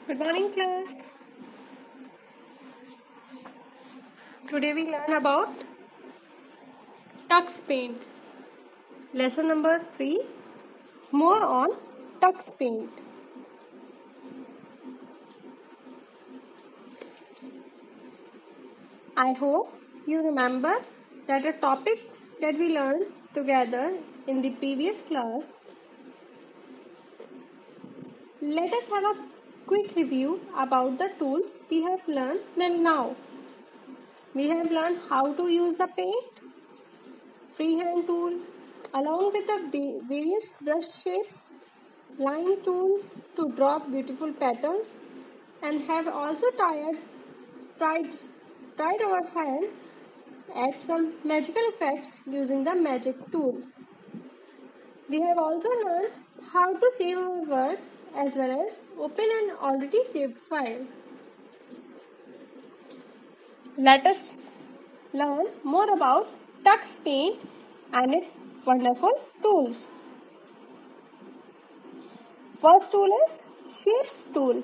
Good morning, class. Today we learn about tux paint. Lesson number 3. More on tux paint. I hope you remember that the topic that we learned together in the previous class. Let us have a quick review about the tools we have learned till now. We have learned how to use the paint, freehand tool, along with the various brush shapes, line tools to draw beautiful patterns, and have also tried our hand at some magical effects using the magic tool. We have also learned how to save our work as well as open an already saved file. Let us learn more about Tux Paint and its wonderful tools. First tool is Shapes tool.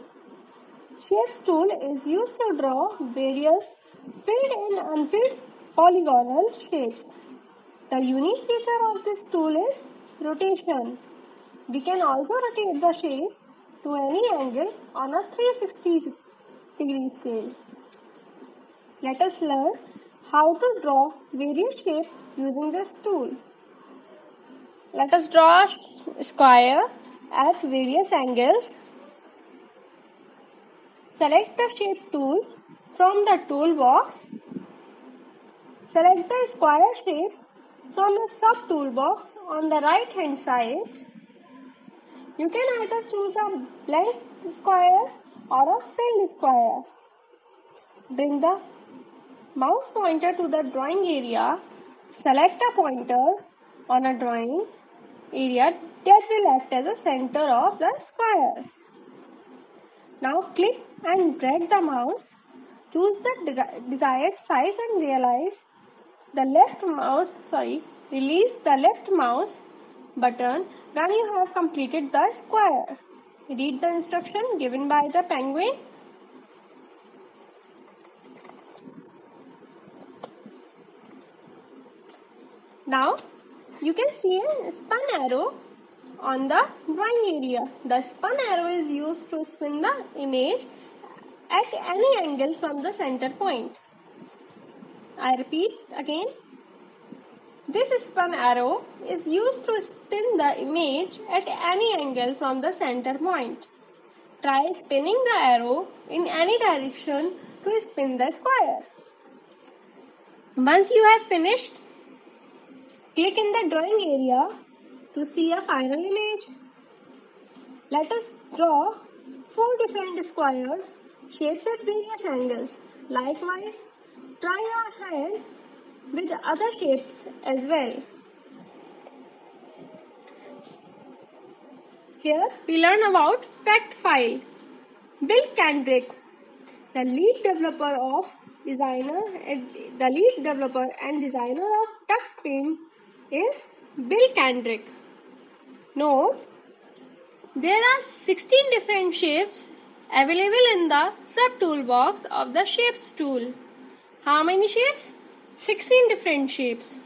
Shapes tool is used to draw various filled and unfilled polygonal shapes. The unique feature of this tool is rotation. We can also rotate the shape to any angle on a 360-degree scale. Let us learn how to draw various shapes using this tool. Let us draw a square at various angles. Select the shape tool from the toolbox. Select the square shape from the sub toolbox on the right hand side. You can either choose a blank square or a filled square. Bring the mouse pointer to the drawing area. Select a pointer on a drawing area that will act as a center of the square. Now click and drag the mouse. Choose the desired size and release the left mouse button when you have completed the square. Read the instruction given by the penguin. Now you can see a spun arrow on the drawing area. The spun arrow is used to spin the image at any angle from the center point. I repeat again. This spun arrow is used to spin the image at any angle from the center point. Try spinning the arrow in any direction to spin the square. Once you have finished, click in the drawing area to see a final image. Let us draw 4 different squares, shapes at various angles. Likewise, try your hand with other shapes as well. Here we learn about fact file. Bill Kendrick, the lead developer and designer of Tux Paint, is Bill Kendrick. Note, there are 16 different shapes available in the sub toolbox of the Shapes tool. How many shapes? 16 different shapes.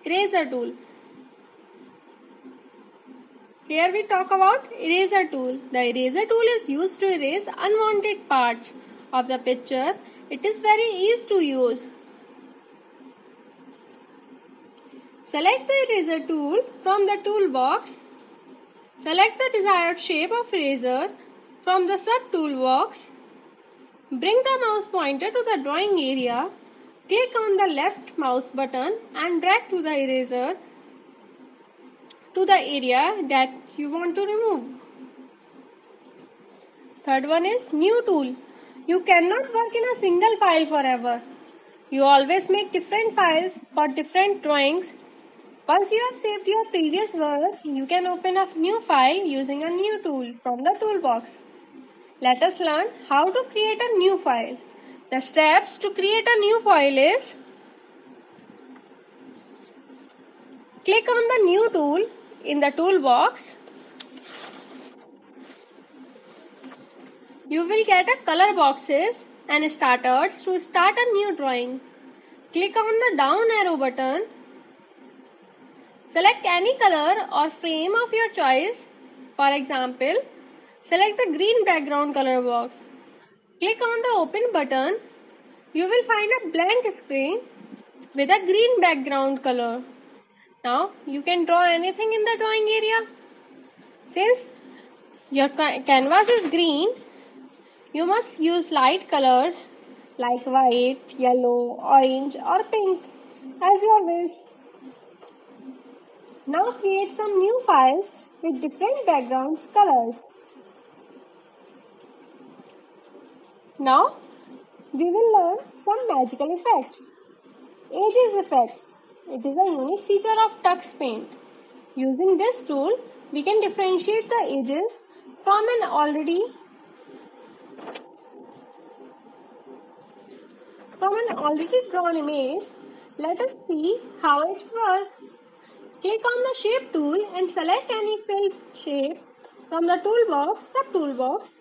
Eraser tool. Here we talk about eraser tool. The eraser tool is used to erase unwanted parts of the picture. It is very easy to use. Select the eraser tool from the toolbox. Select the desired shape of eraser from the sub toolbox. Bring the mouse pointer to the drawing area. Click on the left mouse button and drag to the eraser to the area that you want to remove. Third one is new tool. You cannot work in a single file forever. You always make different files for different drawings. Once you have saved your previous work, you can open a new file using a new tool from the toolbox. Let us learn how to create a new file. The steps to create a new file is: click on the new tool in the toolbox. You will get a color boxes and starters to start a new drawing. Click on the down arrow button. Select any color or frame of your choice. For example, select the green background color box. Click on the open button. You will find a blank screen with a green background color. Now you can draw anything in the drawing area. Since your canvas is green, you must use light colors like white, yellow, orange or pink as your wish. Now create some new files with different backgrounds colors. Now we will learn some magical effects. Edges effect. It is a unique feature of Tux Paint. Using this tool, we can differentiate the edges from an already drawn image. Let us see how it works. Click on the Shape tool and select any filled shape from the sub-toolbox.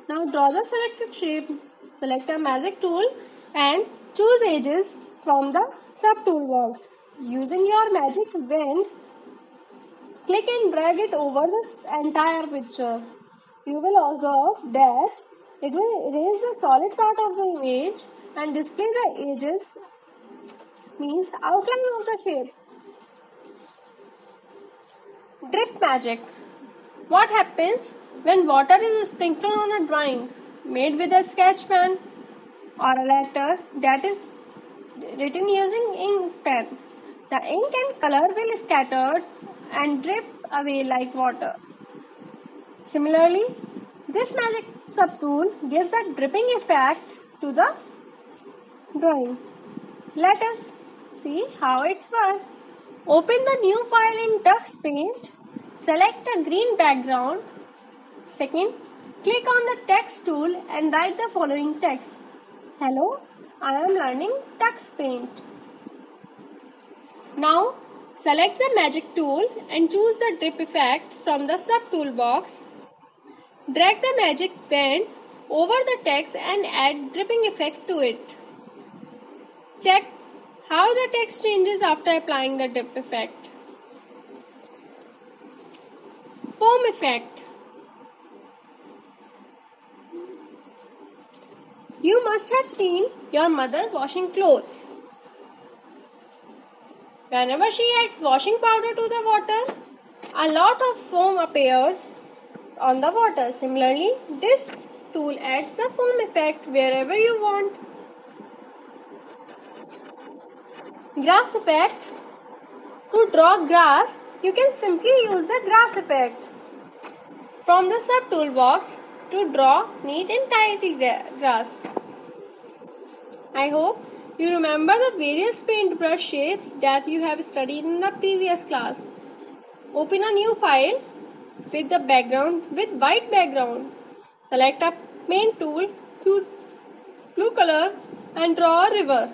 Now draw the selected shape. Select a magic tool and choose edges from the sub-toolbox. Using your magic wand, click and drag it over the entire picture. You will observe that it will erase the solid part of the image and display the edges, means outline of the shape. Drip magic. What happens when water is sprinkled on a drawing made with a sketch pen or a letter that is written using ink pen? The ink and color will scatter and drip away like water. Similarly, this magic sub-tool gives a dripping effect to the drawing. Let us see how it works. Open the new file in Tux Paint. Select a green background. Second, click on the text tool and write the following text. Hello, I am learning Tux Paint. Now, select the magic tool and choose the drip effect from the sub-toolbox. Drag the magic wand over the text and add dripping effect to it. Check how the text changes after applying the drip effect. Foam effect. You must have seen your mother washing clothes. Whenever she adds washing powder to the water, a lot of foam appears on the water. Similarly, this tool adds the foam effect wherever you want. Grass effect. To draw grass, you can simply use the grass effect from the sub-toolbox to draw neat and tidy grass. I hope you remember the various paintbrush shapes that you have studied in the previous class. Open a new file with white background. Select a paint tool, choose blue color and draw a river.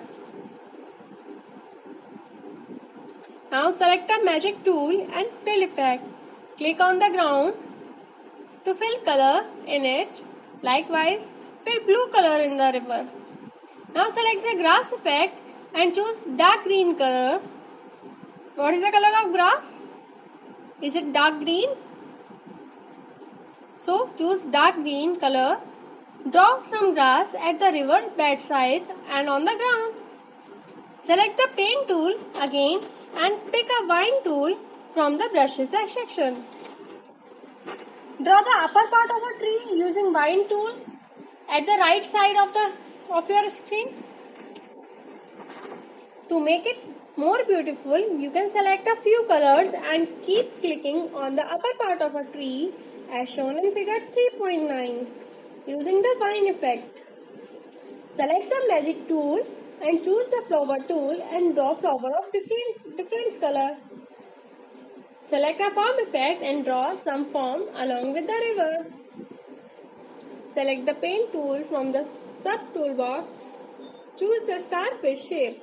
Now select a magic tool and fill effect. Click on the ground to fill color in it. Likewise, fill blue color in the river. Now select the grass effect and choose dark green color. What is the color of grass? Is it dark green? So choose dark green color. Draw some grass at the river bedside and on the ground. Select the paint tool again and pick a vine tool from the brushes section. Draw the upper part of a tree using vine tool at the right side of your screen. To make it more beautiful, you can select a few colors and keep clicking on the upper part of a tree as shown in figure 3.9 using the vine effect. Select the magic tool and choose the flower tool and draw flower of different color. Select a form effect and draw some form along with the river. Select the paint tool from the sub-toolbox. Choose the starfish shape.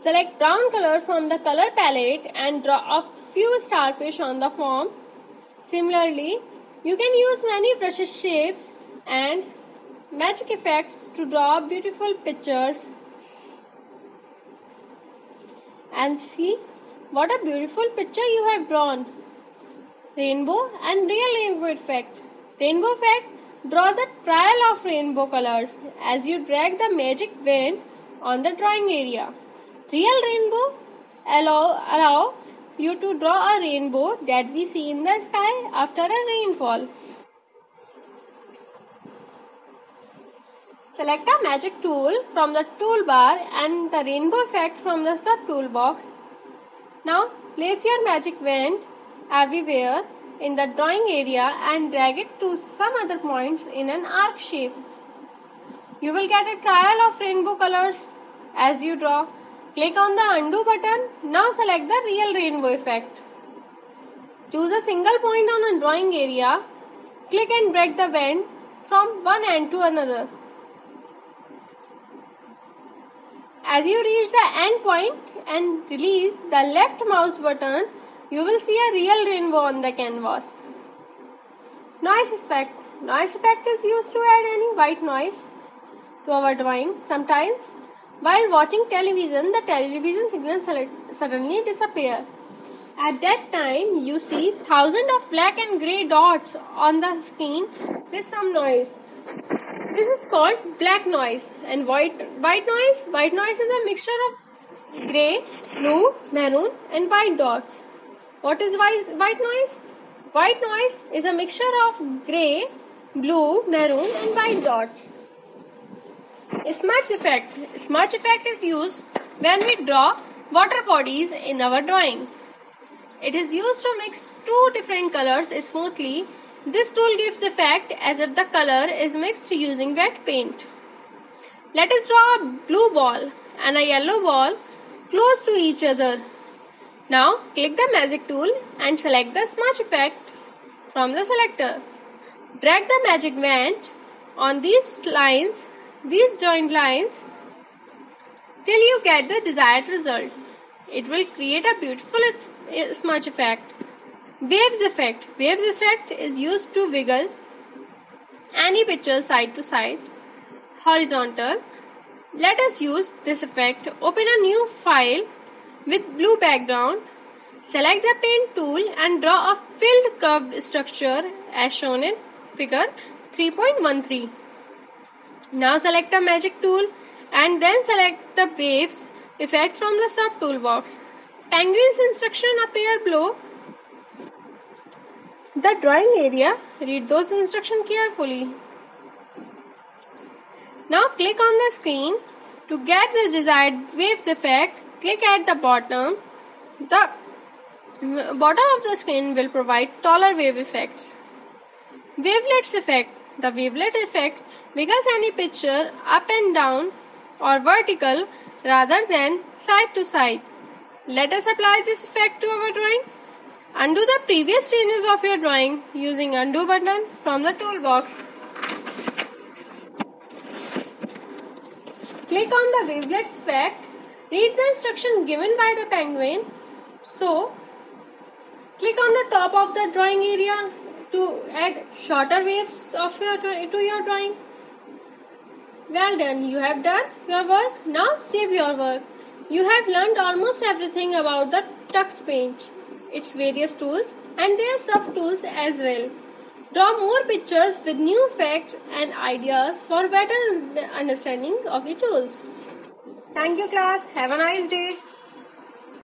Select brown color from the color palette and draw a few starfish on the form. Similarly, you can use many brushes, shapes and magic effects to draw beautiful pictures. And see what a beautiful picture you have drawn. Rainbow and real rainbow effect. Rainbow effect draws a trail of rainbow colors as you drag the magic wand on the drawing area. Real rainbow allows you to draw a rainbow that we see in the sky after a rainfall. Select a magic tool from the toolbar and the rainbow effect from the sub-toolbox. Now place your magic wand everywhere in the drawing area and drag it to some other points in an arc shape. You will get a trail of rainbow colors as you draw. Click on the undo button. Now select the real rainbow effect. Choose a single point on a drawing area. Click and drag the wand from one end to another. As you reach the end point and release the left mouse button, you will see a real rainbow on the canvas. Noise effect. Noise effect is used to add any white noise to our drawing. Sometimes, while watching television, the television signal suddenly disappears. At that time, you see thousands of black and grey dots on the screen with some noise. This is called black noise. And white noise. White noise is a mixture of grey, blue, maroon and white dots. What is white noise? White noise is a mixture of grey, blue, maroon and white dots. Smudge effect. Smudge effect is used when we draw water bodies in our drawing. It is used to mix two different colors smoothly. This tool gives effect as if the color is mixed using wet paint. Let us draw a blue ball and a yellow ball close to each other. Now click the magic tool and select the smudge effect from the selector. Drag the magic wand on these joint lines till you get the desired result. It will create a beautiful smudge effect. Waves effect. Waves effect is used to wiggle any picture side to side, horizontal. Let us use this effect. Open a new file with blue background. Select the paint tool and draw a filled curved structure as shown in figure 3.13. Now select a magic tool and then select the waves effect from the sub toolbox. Penguin's instruction appear below the drawing area. Read those instructions carefully. Now click on the screen. To get the desired waves effect, click at the bottom. The bottom of the screen will provide taller wave effects. Wavelets effect. The wavelet effect wiggles any picture up and down or vertical rather than side to side. Let us apply this effect to our drawing. Undo the previous changes of your drawing using undo button from the toolbox. Click on the wavelets effect. Read the instruction given by the penguin. So, click on the top of the drawing area to add shorter waves to your drawing. Well done, you have done your work. Now save your work. You have learned almost everything about the Tux Paint, its various tools and their sub-tools as well. Draw more pictures with new facts and ideas for better understanding of the tools. Thank you class. Have a nice day.